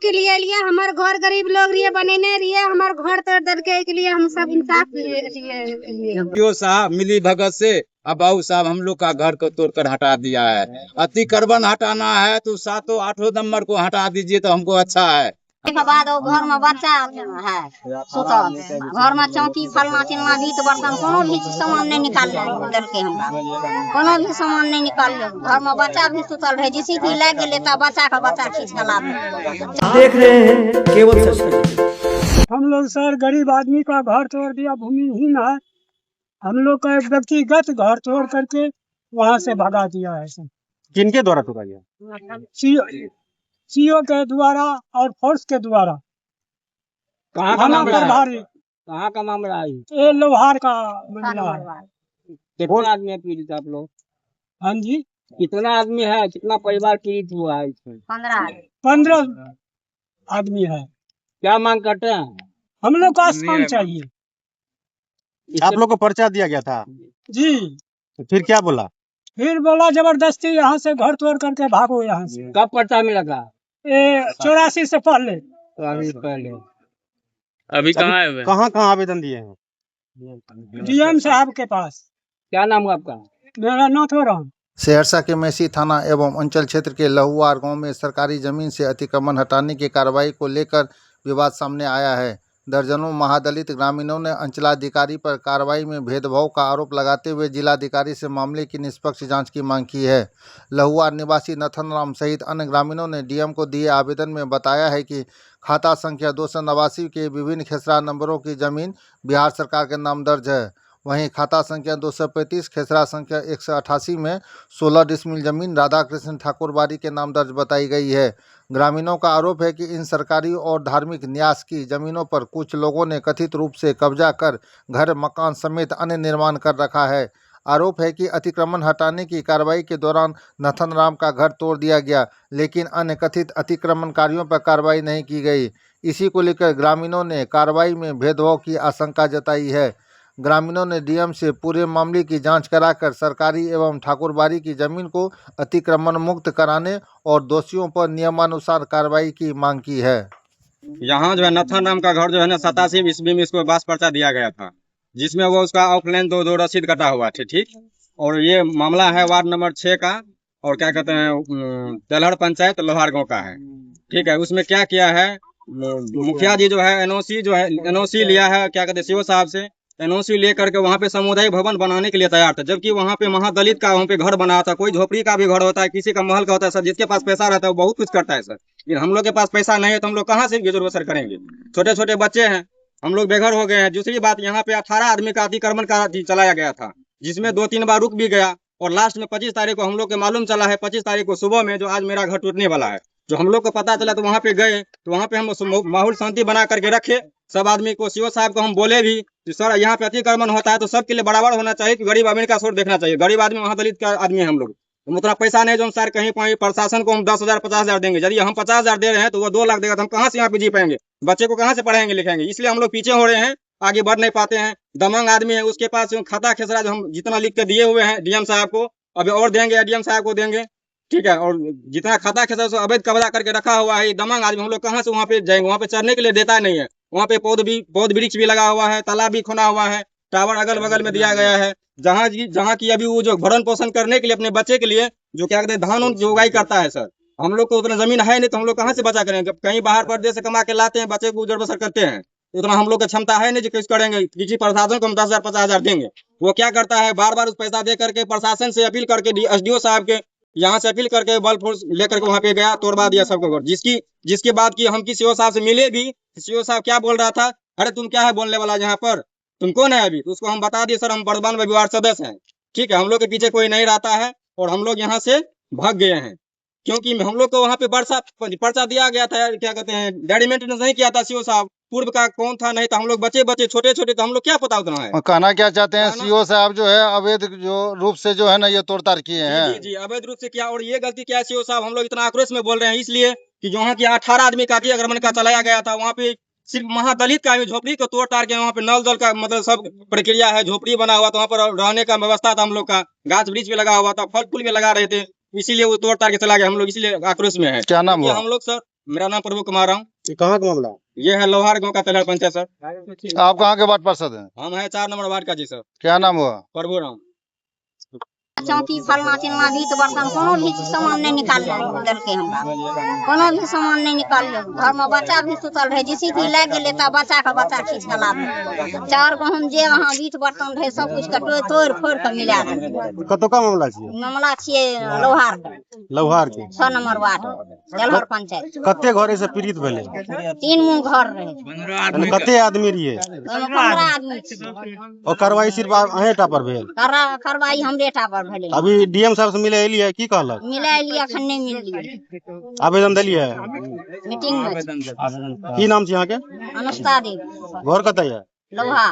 के लिए हमारे घर गरीब लोग रहिए बनेने रहिए हमारे घर तोड़ दल के लिए हम सब इंसाफ जो साहब मिली भगत से अब बाबू साहब हम लोग का घर को तोड़कर हटा दिया है। अतिक्रमण हटाना है तो 7-8 नंबर को हटा दीजिए तो हमको अच्छा है। के बाद घर में बच्चा है सुतल, घर में चौकी फलना चिलना भी तो बर्तन कोनो भी सामान नहीं निकाल देलके, हमरा कोनो भी सामान नहीं निकाल, घर में बच्चा भी सुतल रहे, जिसी भी लग गेले त बच्चा खींच के लाद देख रहे हैं केवल सच। हम लोग सर गरीब आदमी का घर तोड़ दिया, भूमिहीन है हम लोग का, एक व्यक्तिगत घर तोड़ करके वहाँ से भगा दिया है सर। किनके द्वारा तोड़ा गया? सीओ के द्वारा और फोर्स के द्वारा। कहाँ का मामला है? कहाँ का मामला है? ये लोहार का मामला है। कितना आदमी है पीड़ित आप लोग? हाँ जी, कितना आदमी है, कितना परिवार पीड़ित हुआ है इसमें? 15 आदमी है। क्या मांग करते हैं? हम लोग को स्थान चाहिए। आप लोग को पर्चा दिया गया था जी, तो फिर क्या बोला? फिर बोला जबरदस्ती यहाँ से घर तोड़ करके भागो यहाँ से। कब पर्चा मिला था? ये 84 से पहले। अभी कहाँ है? कहाँ आवेदन दिए हैं? डीएम साहब के पास। क्या नाम है आपका? मेरा नाथोराम। सहरसा के मैसी थाना एवं अंचल क्षेत्र के लहुआर गांव में सरकारी जमीन से अतिक्रमण हटाने की कार्रवाई को लेकर विवाद सामने आया है। दर्जनों महादलित ग्रामीणों ने अंचलाधिकारी पर कार्रवाई में भेदभाव का आरोप लगाते हुए जिलाधिकारी से मामले की निष्पक्ष जांच की मांग की है। लहुआर निवासी नथन राम सहित अन्य ग्रामीणों ने डीएम को दिए आवेदन में बताया है कि खाता संख्या 289 के विभिन्न खेसरा नंबरों की जमीन बिहार सरकार के नाम दर्ज है। वहीं खाता संख्या 235 खेसरा संख्या 188 में 16 डिसमिल जमीन राधा कृष्ण ठाकुर बारी के नाम दर्ज बताई गई है। ग्रामीणों का आरोप है कि इन सरकारी और धार्मिक न्यास की जमीनों पर कुछ लोगों ने कथित रूप से कब्जा कर घर मकान समेत अन्य निर्माण कर रखा है। आरोप है कि अतिक्रमण हटाने की कार्रवाई के दौरान नथन राम का घर तोड़ दिया गया, लेकिन अन्य कथित अतिक्रमणकारियों पर कार्रवाई नहीं की गई। इसी को लेकर ग्रामीणों ने कार्रवाई में भेदभाव की आशंका जताई है। ग्रामीणों ने डीएम से पूरे मामले की जांच कराकर सरकारी एवं ठाकुरबाड़ी की जमीन को अतिक्रमण मुक्त कराने और दोषियों पर नियमानुसार कार्रवाई की मांग की है। यहाँ जो है नथन राम का घर जो है ना 87 ईस्वी में इसको बास पर्चा दिया गया था, जिसमें वो उसका ऑफलाइन दो रसीद कटा हुआ थे। ठीक, और ये मामला है वार्ड नंबर 6 का और क्या कहते हैं तेलहड़ पंचायत लोहार गाँव का है। ठीक है, उसमें क्या किया है मुखिया जी जो है एनओसी लिया है, क्या कहते हैं सीओ साहब से एनओसी लेकर के वहाँ पे सामुदायिक भवन बनाने के लिए तैयार था, जबकि वहाँ पे महादलित का वहाँ पे घर बना था। कोई झोपड़ी का भी घर होता है, किसी का महल का होता है सर, जिसके पास पैसा रहता है वो बहुत कुछ करता है सर। लेकिन हम लोग के पास पैसा नहीं है तो हम लोग कहाँ से गुजर बसर करेंगे? छोटे छोटे बच्चे हैं, हम लोग बेघर हो गए हैं। दूसरी बात, यहाँ पे 18 आदमी का अतिक्रमण का चलाया गया था, जिसमें 2-3 बार रुक भी गया और लास्ट में 25 तारीख को हम लोग के मालूम चला है, 25 तारीख को सुबह में जो आज मेरा घर टूटने वाला है, जो हम लोग को पता चला तो वहाँ पे गए तो वहाँ पे हम माहौल शांति बना करके रखे। सब आदमी को सीओ साहब को हम बोले भी कि सर यहाँ पे अतिक्रमण होता है तो सबके लिए बराबर होना चाहिए कि गरीब आदमी का सोच देखना चाहिए। गरीब आदमी महादलित का आदमी है हम लोग, तो उतना पैसा नहीं जो हम सर कहीं पाए प्रशासन को हम 10,000 50,000 देंगे। यदि हम 50,000 दे रहे हैं तो वो 2 लाख देगा तो हम कहाँ से यहाँ पे जी पाएंगे? बच्चे को कहाँ से पढ़ाएंगे लिखेंगे? इसलिए हम लोग पीछे हो रहे हैं, आगे बढ़ नहीं पाते हैं। दमंग आदमी है, उसके पास खाता खेसरा जो हम जितना लिख के दिए हुए हैं डीएम साहब को, अभी और देंगे डीएम साहब को देंगे। ठीक है, और जितना खाता खेसरा अवैध कब्जा करके रखा हुआ है दमंग आदमी, हम लोग कहाँ से वहाँ पे जाएंगे? वहाँ पे चढ़ने के लिए देता नहीं है। वहाँ पे पौध वृक्ष भी लगा हुआ है, तालाब भी खुना हुआ है, टावर अगल बगल में दिया गया है। जहाँ की अभी वो जो भरण पोषण करने के लिए अपने बच्चे के लिए जो क्या कहते हैं धान जो उगाई करता है सर, हम लोग को उतना जमीन है नहीं तो हम लोग कहाँ से बचा करेंगे? कहीं बाहर परदेश से कमा के लाते हैं, बच्चे को गुजर बसर करते हैं, उतना हम लोग की क्षमता है नहीं जो किस करेंगे। किसी प्रशासन को हम 10,000 50,000 देंगे, वो क्या करता है बार बार उस पैसा दे करके प्रशासन से अपील करके एसडीओ साहब के यहाँ से अपील करके बल फोर्स लेकर के वहाँ पे गया, तोड़वा दिया सबको। जिसकी बात की हम सीओ साहब से मिले भी, सीओ साहब क्या बोल रहा था, अरे तुम क्या है बोलने वाला यहाँ पर, तुम कौन है? अभी तो उसको हम बता दिए सर हम बर्दवान वार्ड सदस्य हैं। ठीक है, हम लोग के पीछे कोई नहीं रहता है और हम लोग यहाँ से भाग गए हैं, क्योंकि हम लोग को वहाँ पे पर्चा दिया गया था, क्या कहते हैं डैडी मेंटेनेंस नहीं किया था सीओ साहब, पूर्व का कौन था नहीं था, हम लोग बच्चे छोटे तो हम लोग क्या पता उतना है। और कहना क्या चाहते हैं सीओ साहब जो है अवैध जो रूप से जो है ना ये तोड़ताड़ किए हैं? जी अवैध रूप से किया, और ये गलती क्या है सीओ साहब, हम लोग इतना आक्रोश में बोल रहे हैं इसलिए कि जो वहाँ की 18 आदमी का अतिक्रमण का चलाया गया था, वहाँ पे सिर्फ महादलित का झोपड़ी को तोड़ ताड़ के वहाँ पे नल जल का मतलब सब प्रक्रिया है, झोपड़ी बना हुआ था, वहाँ पर रहने का व्यवस्था था, हम लोग का गाछ वृक्ष भी लगा हुआ था, फल फूल भी लगा रहे थे, इसीलिए वो तोड़ ताड़ के चला गया। हम लोग इसीलिए आक्रोश में है। क्या नाम हुआ? हम लोग सर मेरा नाम प्रभु कुमार राम। कहाँ का मामला? ये है लोहार गांव का तेलहर पंचायत सर। आप कहाँ के वार्ड पार्षद हैं? हम है 4 नंबर वार्ड का जी सर। क्या नाम हुआ? प्रभु राम। चौकी फलना चिलना भीत बर्तन कोनो भी सामान नहीं निकाल देलके हमरा, कोनो भी सामान नहीं निकाल ले। घर में बच्चा भी सुतल रहे, जिसी भी लग गेले ता बच्चा खींच के लावे। 4 गो हम जे वहाँ भीत बर्तन रहे सब कुछ के तोड़ फोड़ के मिला दे। कतो का मामला छियै? मामला छिए लोहार के, लौहार के 6 नंबर वार्ड तेलहर पंचायत। कते घरे से पीड़ित भेले? 3 मुंह घर रहे, कते आदमी रहिए? ओहिमे 15 आदमी छी। और कार्रवाई सिर्फ अहें टा पर भेल? कार्रवाई हमरे टा पर भेलै। अभी डीएम साहब से मिले एलिए, की कहलक? मिला लिया, अखन नहीं मिललिए। आवेदन देलिए? मीटिंग में छी। की नाम छै अहाँ के? अनुष्का देवी, घर कतय है? लोहा।